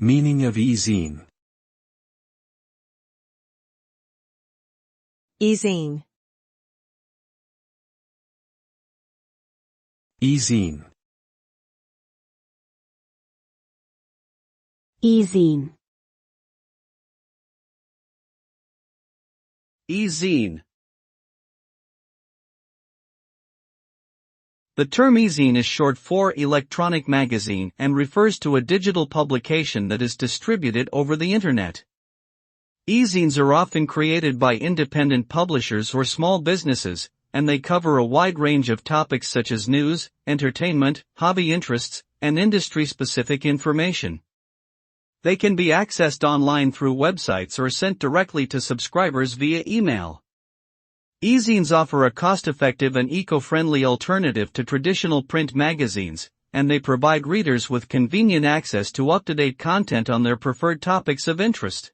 Meaning of e-zine. e-zine, E-zine. e-zine, e-zine. The term e-zine is short for electronic magazine and refers to a digital publication that is distributed over the internet. E-zines are often created by independent publishers or small businesses, and they cover a wide range of topics such as news, entertainment, hobby interests, and industry-specific information. They can be accessed online through websites or sent directly to subscribers via email. E-zines offer a cost-effective and eco-friendly alternative to traditional print magazines, and they provide readers with convenient access to up-to-date content on their preferred topics of interest.